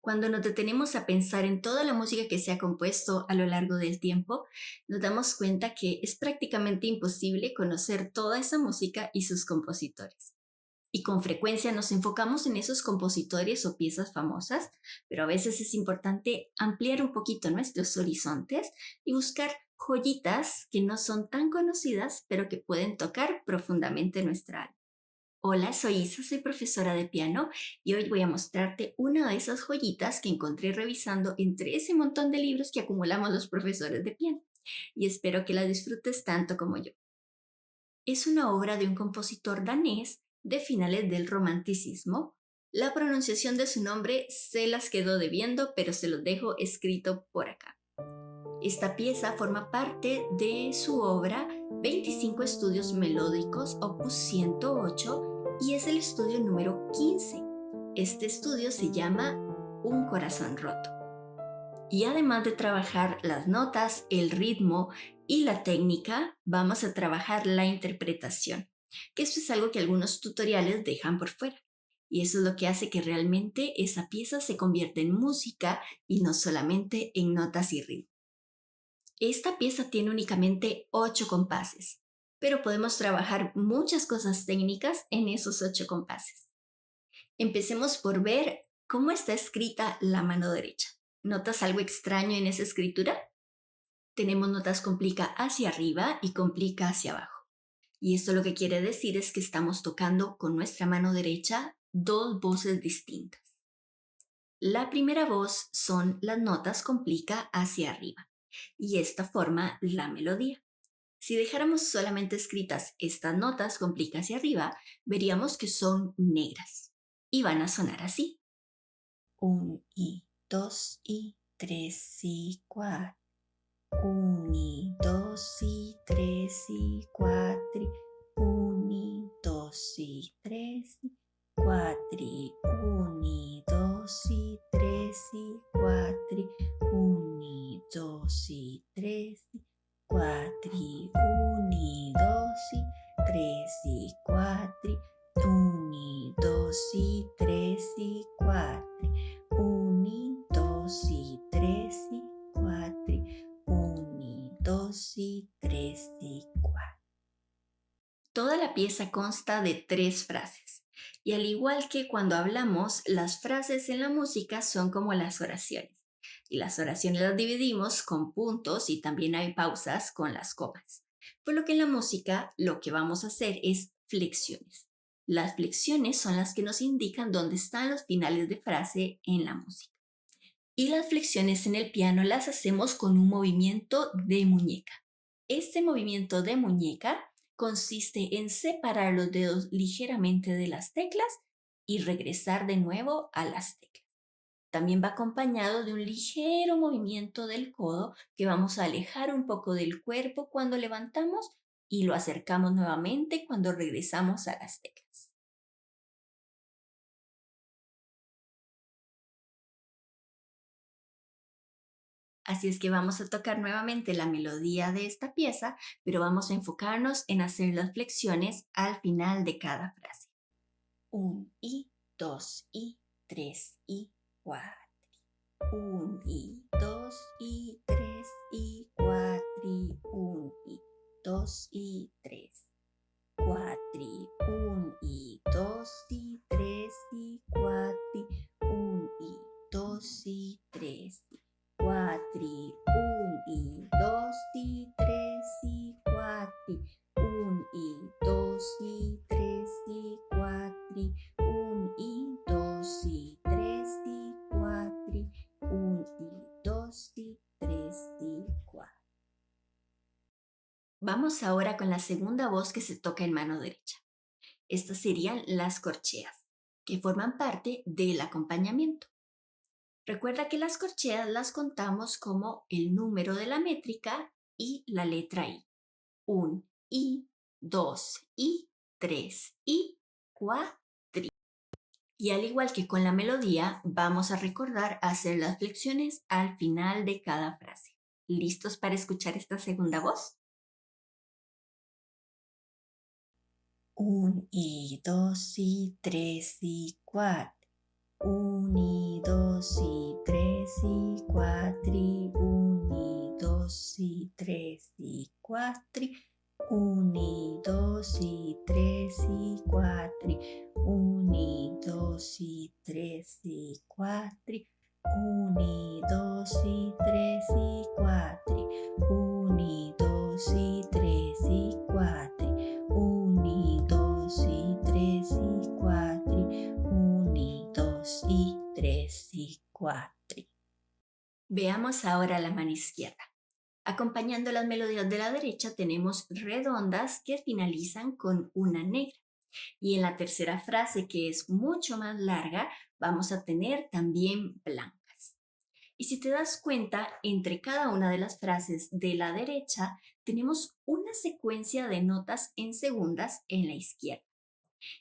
Cuando nos detenemos a pensar en toda la música que se ha compuesto a lo largo del tiempo, nos damos cuenta que es prácticamente imposible conocer toda esa música y sus compositores. Y con frecuencia nos enfocamos en esos compositores o piezas famosas, pero a veces es importante ampliar un poquito nuestros horizontes y buscar joyitas que no son tan conocidas, pero que pueden tocar profundamente nuestra alma. Hola, soy Isa, soy profesora de piano y hoy voy a mostrarte una de esas joyitas que encontré revisando entre ese montón de libros que acumulamos los profesores de piano. Y espero que la disfrutes tanto como yo. Es una obra de un compositor danés de finales del romanticismo. La pronunciación de su nombre se las quedó debiendo, pero se los dejo escrito por acá. Esta pieza forma parte de su obra 25 estudios melódicos, opus 108, y es el estudio número 15. Este estudio se llama Un corazón roto. Y además de trabajar las notas, el ritmo y la técnica, vamos a trabajar la interpretación, que esto es algo que algunos tutoriales dejan por fuera. Y eso es lo que hace que realmente esa pieza se convierta en música y no solamente en notas y ritmo. Esta pieza tiene únicamente 8 compases, pero podemos trabajar muchas cosas técnicas en esos 8 compases. Empecemos por ver cómo está escrita la mano derecha. ¿Notas algo extraño en esa escritura? Tenemos notas complica hacia arriba y complica hacia abajo. Y esto lo que quiere decir es que estamos tocando con nuestra mano derecha dos voces distintas. La primera voz son las notas complica hacia arriba y esta forma la melodía. Si dejáramos solamente escritas estas notas complica hacia arriba, veríamos que son negras y van a sonar así. 1 y 2 y 3 y 4. 1 y 2 y 3 y 4. 1 y 2 y 3 y 4. 1 y 2 y 3 y 4. 1 y 2 y 3 y 4. 1 y 2 y 3 y 4. 1 y 2 y 3 y 4. 1 y 2 y 3 y 4. 1 y 2 y 3 y 4. Toda la pieza consta de 3 frases. Y al igual que cuando hablamos, las frases en la música son como las oraciones. Y las oraciones las dividimos con puntos y también hay pausas con las comas. Por lo que en la música lo que vamos a hacer es flexiones. Las flexiones son las que nos indican dónde están los finales de frase en la música. Y las flexiones en el piano las hacemos con un movimiento de muñeca. Este movimiento de muñeca consiste en separar los dedos ligeramente de las teclas y regresar de nuevo a las teclas. También va acompañado de un ligero movimiento del codo que vamos a alejar un poco del cuerpo cuando levantamos y lo acercamos nuevamente cuando regresamos a las teclas. Así es que vamos a tocar nuevamente la melodía de esta pieza, pero vamos a enfocarnos en hacer las flexiones al final de cada frase. 1 y 2 y 3 y 4. 1 y 2 y 3 y 4. 1 y 2 y 3. 4. 1 y 2 y 3 y 4. 1 y 2 y 3 y 4. 1 y 2 y 3 y 4. 1 y 2 y 3 y 4. 1 y 2 y 3 y 4. 1 y 2 y 3 y 4. Vamos ahora con la segunda voz que se toca en mano derecha. Estas serían las corcheas, que forman parte del acompañamiento. Recuerda que las corcheas las contamos como el número de la métrica y la letra I. 1 I, 2 I, 3 I, 4. Y al igual que con la melodía, vamos a recordar hacer las flexiones al final de cada frase. ¿Listos para escuchar esta segunda voz? 1 y 2 y 3 y 4. 1 y 2 y i, tres i, quattro. 1, 2, 3, 4. 1, 2, 3, 4. 1, 2, 3, 4. 1, 2, 3, 4. 1, 2, 3, 4. 1, 2, 3, 4. Veamos ahora la mano izquierda. Acompañando las melodías de la derecha tenemos redondas que finalizan con una negra. Y en la tercera frase, que es mucho más larga, vamos a tener también blancas. Y si te das cuenta, entre cada una de las frases de la derecha tenemos una secuencia de notas en segundas en la izquierda.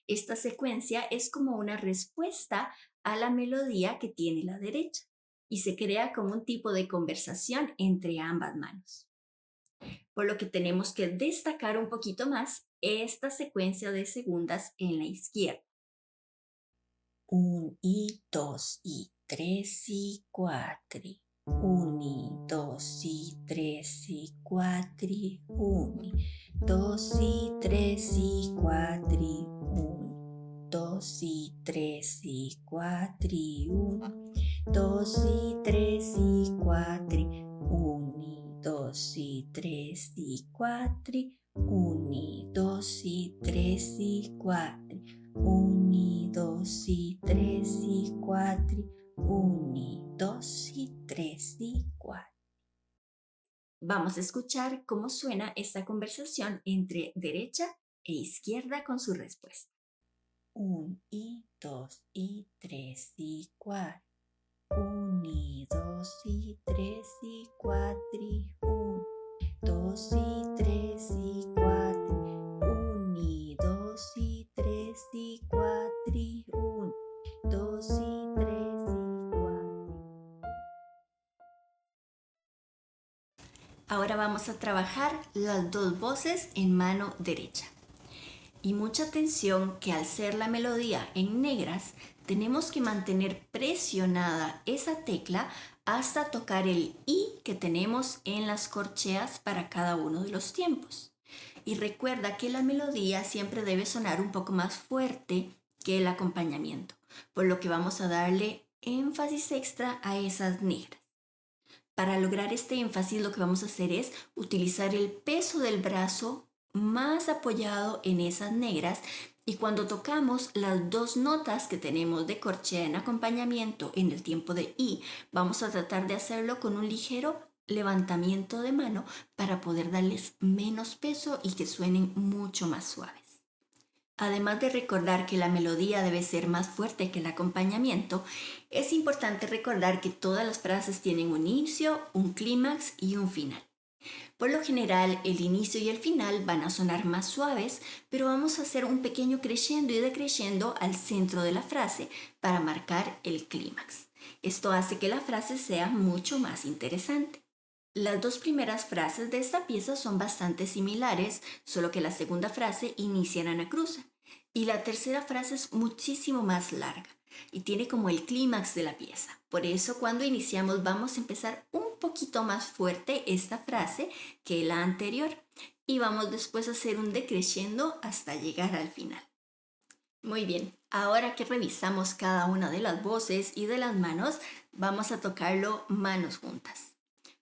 Esta secuencia es como una respuesta a la melodía que tiene la derecha y se crea como un tipo de conversación entre ambas manos. Por lo que tenemos que destacar un poquito más esta secuencia de segundas en la izquierda. 1 i, 2 i, 3 i, 4. 1, 2 i, 3 i, 4. 1, 2 i, 3 i, 4. 1, 2 i, 3 i, 4. 1, 2 i, 3 i, 4. 1, 2 i, 3 i, 4. 1, 2 i, 3 i, 4. 1, 2 i, 3 i, 4. 1, 2 i, 3 i, 4. Vamos a escuchar cómo suena esta conversación entre derecha e izquierda con su respuesta. 1 i, 2 i, 3 i, 4. 1, 2 i, 3 i, 4. 1, 2 i, 3 i, 4. 1, 2 i, 3 i, 4. 1, 2 i, 3 i, 4. Ahora vamos a trabajar las dos voces en mano derecha. Y mucha atención que al ser la melodía en negras, tenemos que mantener presionada esa tecla hasta tocar el i que tenemos en las corcheas para cada uno de los tiempos. Y recuerda que la melodía siempre debe sonar un poco más fuerte que el acompañamiento, por lo que vamos a darle énfasis extra a esas negras. Para lograr este énfasis lo que vamos a hacer es utilizar el peso del brazo más apoyado en esas negras y cuando tocamos las dos notas que tenemos de corchea en acompañamiento en el tiempo de i, vamos a tratar de hacerlo con un ligero levantamiento de mano para poder darles menos peso y que suenen mucho más suaves. Además de recordar que la melodía debe ser más fuerte que el acompañamiento, es importante recordar que todas las frases tienen un inicio, un clímax y un final. Por lo general, el inicio y el final van a sonar más suaves, pero vamos a hacer un pequeño crescendo y decreciendo al centro de la frase para marcar el clímax. Esto hace que la frase sea mucho más interesante. Las dos primeras frases de esta pieza son bastante similares, solo que la segunda frase inicia en anacruza y la tercera frase es muchísimo más larga y tiene como el clímax de la pieza. Por eso cuando iniciamos vamos a empezar un poquito más fuerte esta frase que la anterior y vamos después a hacer un decreciendo hasta llegar al final. Muy bien, ahora que revisamos cada una de las voces y de las manos, vamos a tocarlo manos juntas.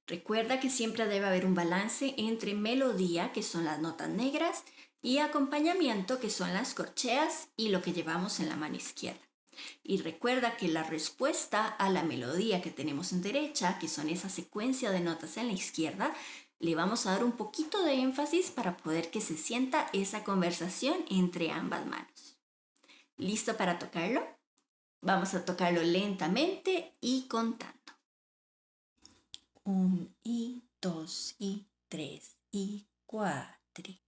Recuerda que siempre debe haber un balance entre melodía, que son las notas negras, y acompañamiento, que son las corcheas y lo que llevamos en la mano izquierda. Y recuerda que la respuesta a la melodía que tenemos en derecha, que son esa secuencia de notas en la izquierda, le vamos a dar un poquito de énfasis para poder que se sienta esa conversación entre ambas manos. ¿Listo para tocarlo? Vamos a tocarlo lentamente y contando. 1 i, 2 i, 3 i, 4.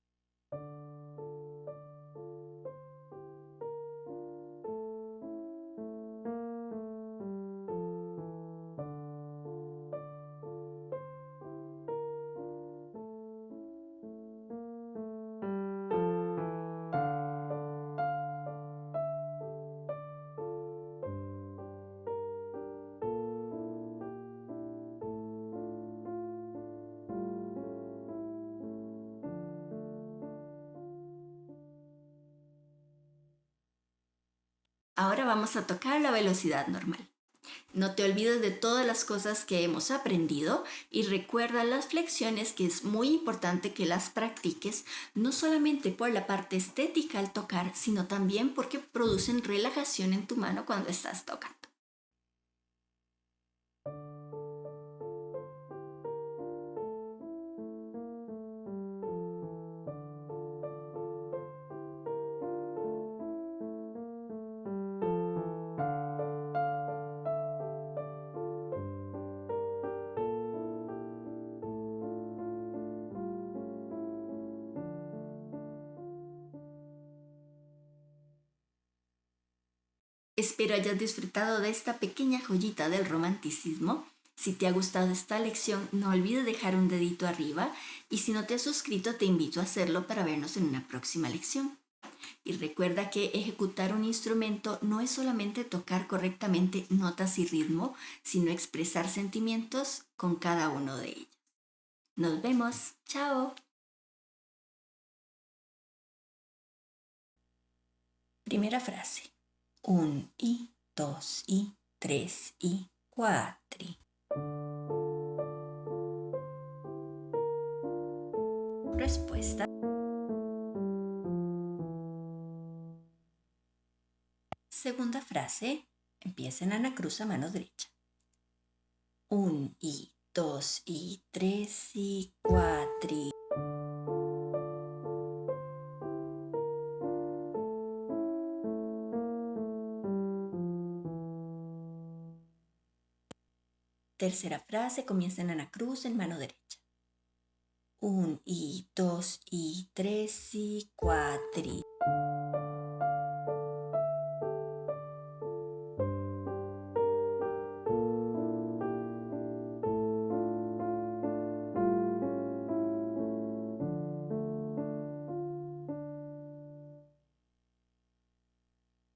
Ahora vamos a tocar la velocidad normal. No te olvides de todas las cosas que hemos aprendido y recuerda las flexiones, que es muy importante que las practiques, no solamente por la parte estética al tocar, sino también porque producen relajación en tu mano cuando estás tocando. Espero hayas disfrutado de esta pequeña joyita del romanticismo. Si te ha gustado esta lección, no olvides dejar un dedito arriba y si no te has suscrito, te invito a hacerlo para vernos en una próxima lección. Y recuerda que ejecutar un instrumento no es solamente tocar correctamente notas y ritmo, sino expresar sentimientos con cada uno de ellos. Nos vemos. Chao. Primera frase. Un y, dos y, tres y, cuatro. Respuesta. Segunda frase. Empieza en anacruz a mano derecha. Un y, dos y, tres y, cuatro. Tercera frase comienza en anacruz en mano derecha. Un y, dos y, tres y, cuatro.